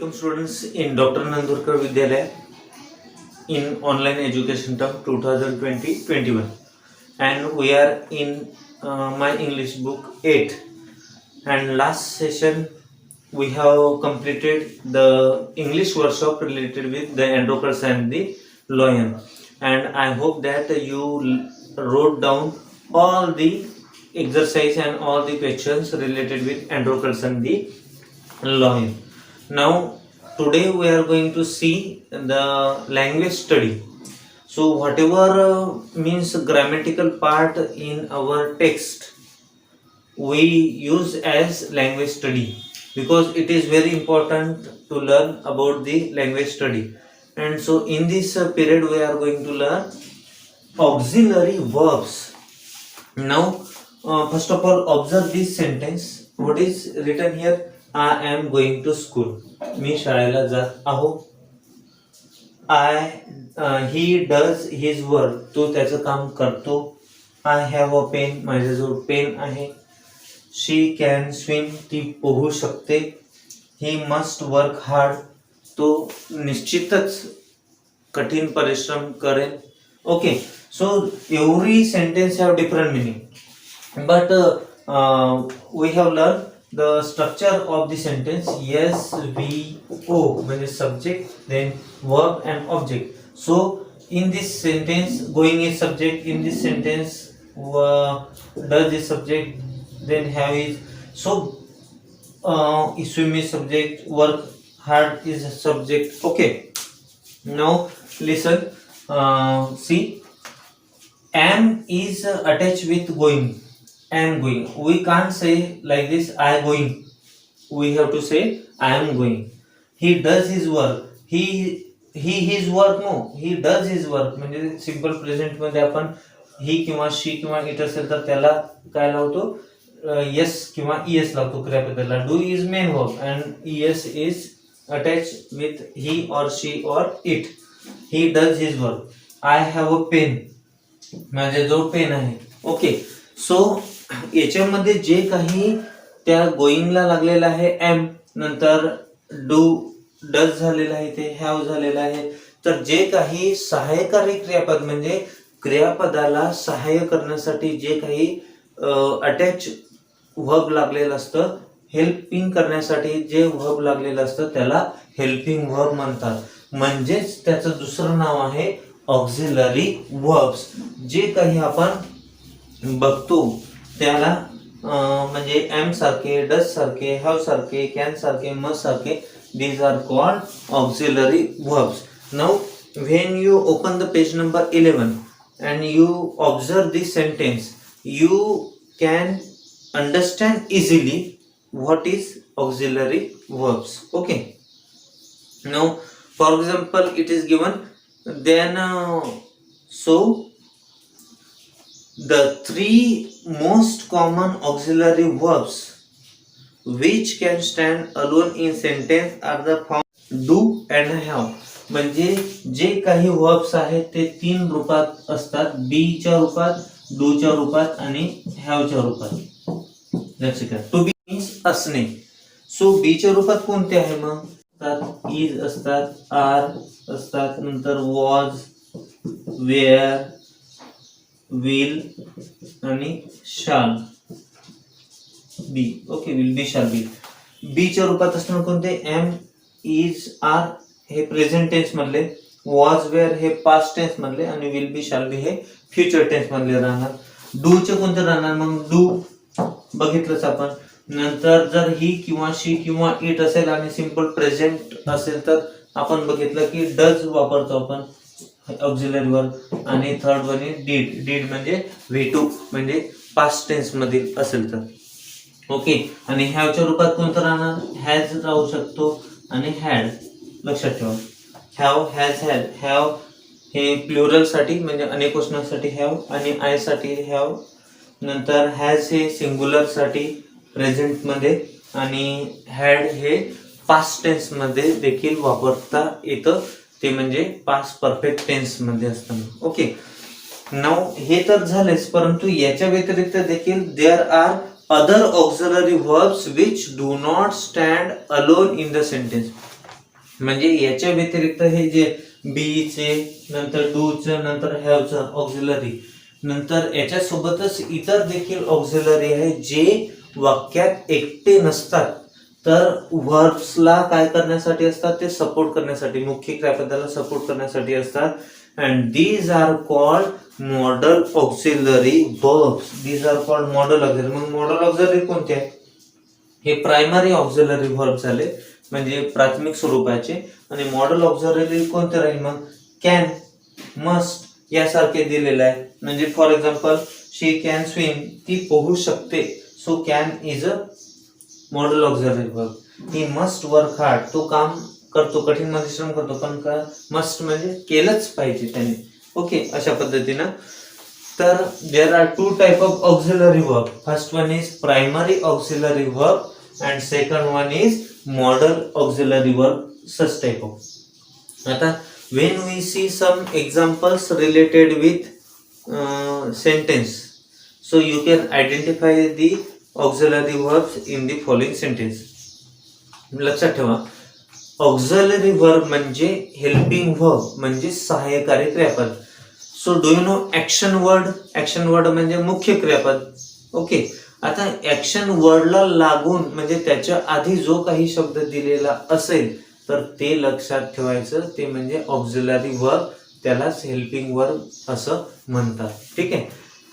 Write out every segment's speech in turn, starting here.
Welcome students in Dr. Nandurkar Vidyalaya in online education term 2020-21, and we are in my English book 8, and last session we have completed the English workshop related with the Androcles and the Lion, and I hope that you wrote down all the exercise and all the questions related with Androcles and the Lion. Now today we are going to see the language study. So whatever means grammatical part in our text we use as language study, because it is very important to learn about the language study. And so in this period we are going to learn auxiliary verbs. Now first of all, observe this sentence. What is written here? I am going to school. मी शाळेला जात आहो. He does his work. तो त्याचं काम करतो. I have a pen. माझ्याजवळ pen आहे. She can swim. ती पोहू शकते. He must work hard. तो निश्चितच कठीण परिश्रम करेल. Okay, so every sentence have different meaning, but we have learned the structure of the sentence. Yes, we, o means subject, then verb and object. So in this sentence going is subject, in this sentence does is subject, then have is. So swim is subject, work hard is subject. Okay, now listen. See, am is attached with going. Am going. We can't say like this, I going. We have to say I am going. He does his work. He his work. No, he does his work. म्हणजे simple present मध्ये आपण ही किंवा शी किंवा it असेल तर त्याला काय लावतो? यस किंवा ईएस लावतो क्रियापदाला. Do is main verb and E S is attached with he or she or it. He does his work. I have a pen. माझ्याजवळ पेन आहे. ओके, सो याच्यामध्ये जे काही त्या गोईंगला लागलेलं आहे एम, नंतर डू डज झालेलं आहे, ते हॅव झालेलं आहे. तर जे काही सहाय्यकारी क्रियापद म्हणजे क्रियापदाला सहाय्य करण्यासाठी जे काही अटॅच व्हर्ब लागलेलं असतं, हेल्पिंग करण्यासाठी जे व्हर्ब लागलेलं असतं त्याला हेल्पिंग व्हर्ब म्हणतात. म्हणजेच त्याचं दुसरं नाव आहे ऑक्झिलरी व्हर्ब्स. जे काही आपण बघतो त्याला म्हणजे एम सारखे, डज सारखे, हॅव सारखे, कॅन सारखे, मस्ट सारखे, these are called auxiliary verbs. Now when you open the page number 11 and you observe this sentence, you can understand easily what is auxiliary verbs. Okay, now for example it is given, then so the three most common auxiliary verbs which can stand alone in sentence are the form do and have. म्हणजे जे काही verbs आहेत ते तीन रूपात असतात. बी च्या रूपात, डू च्या रूपात आणि हॅव च्या रूपात. लक्षात घ्या, टू बी मीन्स असणे. सो बी च्या रूपात कोणते आहे मग? इज असतात, आर असतात, नंतर वॉज, वेअर, विल आणि shall be. Okay, will be, shall be. बी च्या रूपात असणार कोणते? एम, इज, आर हे प्रेझेंट टेन्स मधले, वॉज, वेअर हे पास्ट टेन्स मधले आणि विल बी, शाल बी हे फ्युचर टेन्स मधले राहणार. डू चे कोणते राहणार मग? डू बघितलंच आपण. नंतर जर ही किंवा शी किंवा इट असेल आणि सिंपल प्रेझेंट असेल तर आपण बघितलं की डज वापरतो आपण ऑक्झिलरी वर्ब. आणि थर्ड वन डीड. डीड म्हणजे वी टू म्हणजे पास्ट टेन्स मध्ये असेल तर. ओके, आणि हॅवच्या रूपात कोणतं राहणार? हॅज राहू शकतो आणि हॅड. लक्षात ठेवा, हॅव, हॅज, हॅड. हॅव हे प्लुरल साठी म्हणजे अनेक वचनासाठी हॅव आणि आय साठी हॅव. नंतर हॅज हे सिंग्युलर साठी प्रेझेंट मध्ये आणि हॅड हे पास्ट टेन्स मध्ये देखील वापरता येतं, ते म्हणजे पास्ट परफेक्ट टेन्स मध्ये असताना. ओके, नाव हे तर झालेच, परंतु याच्या व्यतिरिक्त देखील there are other auxiliary verbs which do not stand alone in the sentence. म्हणजे याच्या व्यतिरिक्त हे जे बीचे नंतर डूचं नंतर हॅवचं ऑक्झिलरी नंतर याच्यासोबतच इतर देखील ऑक्झिलरी आहे जे वाक्यात एकटे नसतात तर व्हर्ब्सला काय करण्यासाठी असतात ते सपोर्ट करण्यासाठी मुख्य क्रियापदाला सपोर्ट करण्यासाठी असतात and these are called modal auxiliary verbs. These are called modal auxiliary. मग मॉडल ऑक्झिलरी कोणते आहे? हे प्रायमरी ऑक्झिलरी व्हर्ब झाले म्हणजे प्राथमिक स्वरूपाचे आणि मॉडल ऑक्झिलरी कोणते राहील मग कॅन मस्ट यासारखे दिलेले आहे. म्हणजे for example she can swim ती पोहू शकते. So can is a model auxiliary verb. He must work hard तो काम करतो कठीण परिश्रम करतो पण का मस्ट म्हणजे केलंच पाहिजे त्याने. ओके अशा पद्धतीनं. तर there are two type of auxiliary verb. First one is primary auxiliary verb and second one is modal auxiliary verb. Such type of. आता when we see some examples related with sentence, so you can identify the auxiliary verbs in the following sentence. लक्षात ठेवा auxiliary verb म्हणजे helping verb म्हणजे सहाय्यकारी क्रियापद. So do you know action word? Action word म्हणजे मुख्य क्रियापद. Okay. आता ऍक्शन वर्डला लागून म्हणजे त्याच्या आधी जो काही शब्द दिलेला असेल तर ते लक्षात ठेवायचं ते म्हणजे ऑक्झिलरी वर्ब. त्यालाच हेल्पिंग वर्ब असं म्हणतात. ठीक आहे.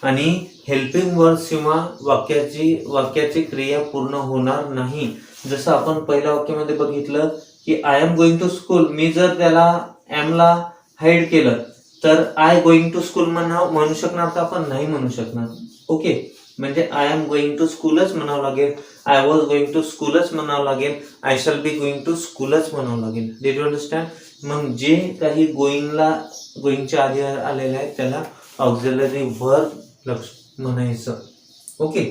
आणि हेल्पिंग वर्ब किंवा वाक्याची क्रिया पूर्ण होणार नाही. जसं आपण पहिल्या वाक्यामध्ये बघितलं की I am going to school. मी जर त्याला एमला हाईड केलं तर आय गोइंग टू स्कूल म्हणू शकणार का आपण? नाही म्हणू शकणार. ओके. म्हणजे आय एम गोइंग टू स्कूलच म्हणावं लागेल. आय वॉज गोइंग टू स्कूलच म्हणावं लागेल. I shall be going to स्कूलच म्हणावं लागेल. Did you understand? मग जे काही गोइंगच्या आधी आलेलं आहे त्याला ऑक्झिलरी वर्ब म्हणायचं. Okay.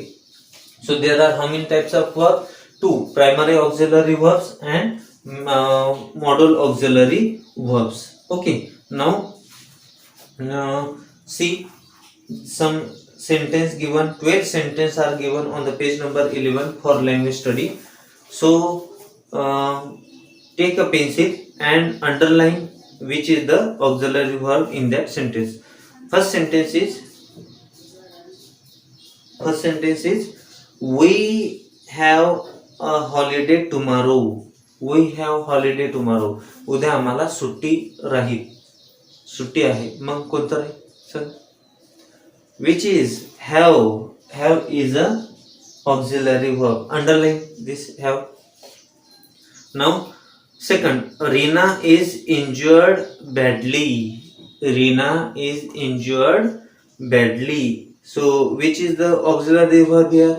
So there are how many types of verb? Two. Primary auxiliary verbs and modal auxiliary verbs. Okay. Now see some sentence given. 12 sentences are given on the page number 11 for language study. So take a pencil and underline which is the auxiliary verb in that sentence. First sentence is we have a holiday tomorrow. We have holiday tomorrow. उद्या आम्हाला सुट्टी राहील. सुट्टी आहे. मग कोणतं राहील? Sir which is have. Have is a auxiliary verb. Underline this have. Now second, Reena is injured badly. Reena is injured badly. So which is the auxiliary verb here?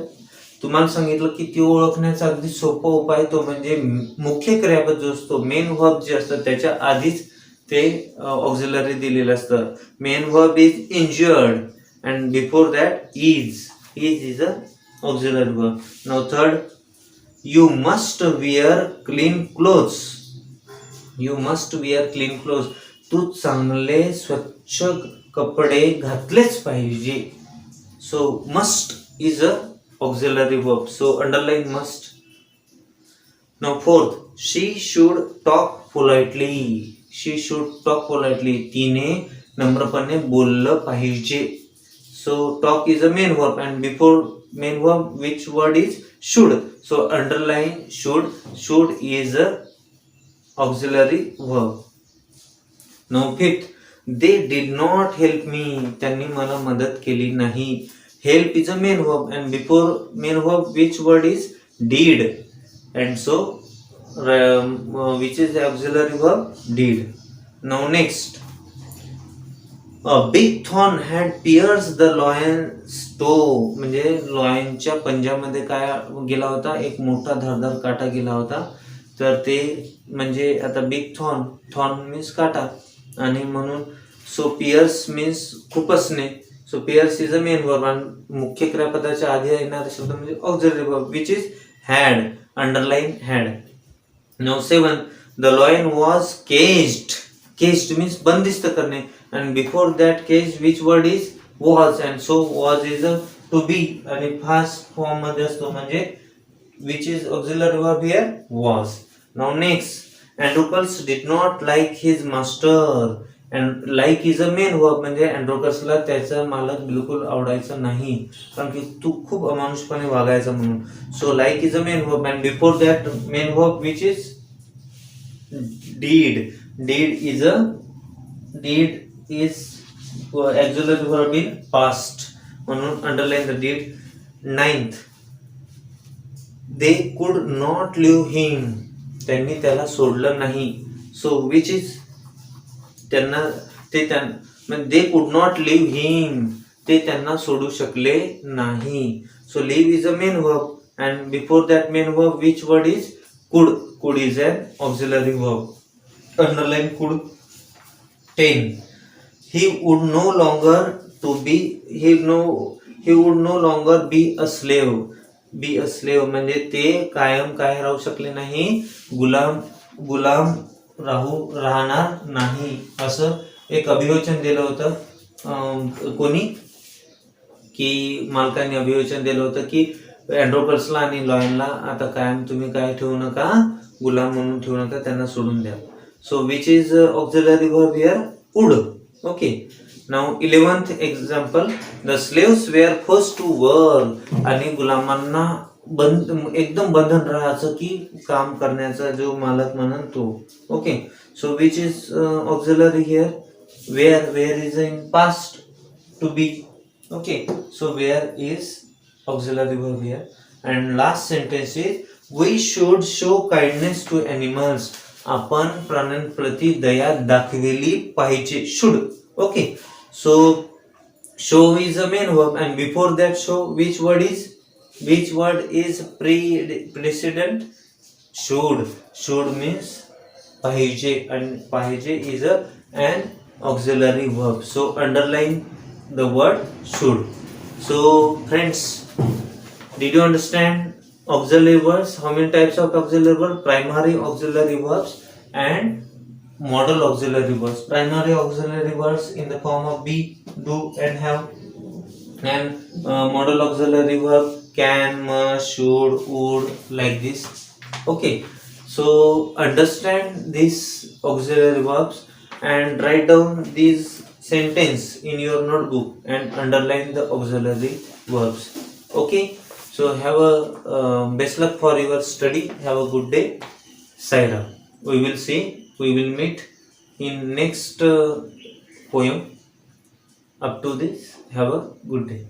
तुम्हाला सांगितलं की ती ओळखण्याचा अगदी सोपा उपाय तो म्हणजे मुख्य क्रियापद जो असतो मेन वर्ब जे असतं त्याच्या आधीच ते ऑक्झिलरी दिलेलं असतं. Main verb is injured and before that is a auxiliary verb. Now third, you must wear clean clothes. You must wear clean clothes. तू चांगले स्वच्छ कपडे घातलेच पाहिजे. So must is a auxiliary verb. So underline must. Now fourth, she should talk politely. She should talk politely. तिने नम्रपणे बोललं पाहिजे. So talk is a main verb and before main verb which word is should. So underline should. Should is a auxiliary verb. Now fifth, they did not help me. त्यांनी मला मदत केली नाही. Help is a main verb and before main verb which word is did. And so which is the auxiliary verb? Did. Now next. A big thorn had pierced the lion's toe. म्हणजे लॉयनच्या पंजामध्ये काय गेला होता? एक मोठा धारदार काटा गेला होता. तर ते म्हणजे आता बिग थॉर्न मीन्स काटा आणि म्हणून सो पियर्स मीन्स खुपसणे. So pierce is a main verb आणि मुख्य क्रियापदाच्या आधी येणारे शब्द म्हणजे auxiliary verb which is had. Underline had. Now 7, the lion was caged. Caged means बंदिस्त करणे and before that cage which word is was and so was is a to be आणि past form मध्ये असतो म्हणजे which is auxiliary verb here was. Now next, Androcles did not like his master. And like is a main verb, म्हणजे अँड्रोकसला त्याचा मालक बिलकुल आवडायचं नाही, कारण की तू खूप अमानुषपणे वागायचा म्हणून. So like is a main verb and before that main verb which is did. Did is auxiliary verb in past, म्हणून underline the did. 9th, they could not leave हिम. त्यांनी त्याला सोडलं नाही. सो विच इज त्यांना ते दे could not leave हिम, ते त्यांना सोडू शकले नाही. So leave is a main verb and before that main verb which word is could. Could is an auxiliary verb. Underline could. 10, he would no longer to be he would no longer be a slave. Be a slave म्हणजे ते कायम काय राहू शकले नाही, गुलाम राहणार नाही, असं एक अभिवचन दिलं होतं. कोणी की मालकाने अभिवचन दिलं होतं की अँड्रोकल्सला आणि लॉयनला आता कायम तुम्ही काय ठेवू नका, गुलाम म्हणून ठेवू नका, त्यांना सोडून द्या. So which is auxiliary verb here? Would. Okay. Now 11th example, the slaves were forced to work. आणि गुलामांना एकदम बंधन राहायचं की काम करण्याचा जो मालक म्हणून तो. Okay. So which is auxiliary here? Where is in past, to be. Okay. So where is auxiliary verb here. And last sentence is we should show kindness to animals. आपण प्राण्यांप्रती दया दाखवली पाहिजे. Should. Okay. So show is a main verb and before that show which word is precedent? Should means पाहिजे and पाहिजे is an auxiliary verb. So underline the word should. So friends, did you understand auxiliary verbs? How many types of auxiliary verbs? Primary auxiliary verbs and modal auxiliary verbs. Primary auxiliary verbs in the form of be, do and have, and modal auxiliary verb can, must, should, would, like this. Okay, so understand these auxiliary verbs and write down these sentence in your notebook and underline the auxiliary verbs. Okay, so have a best luck for your study. Have a good day. Saira. We will meet in next poem. Up to this, have a good day.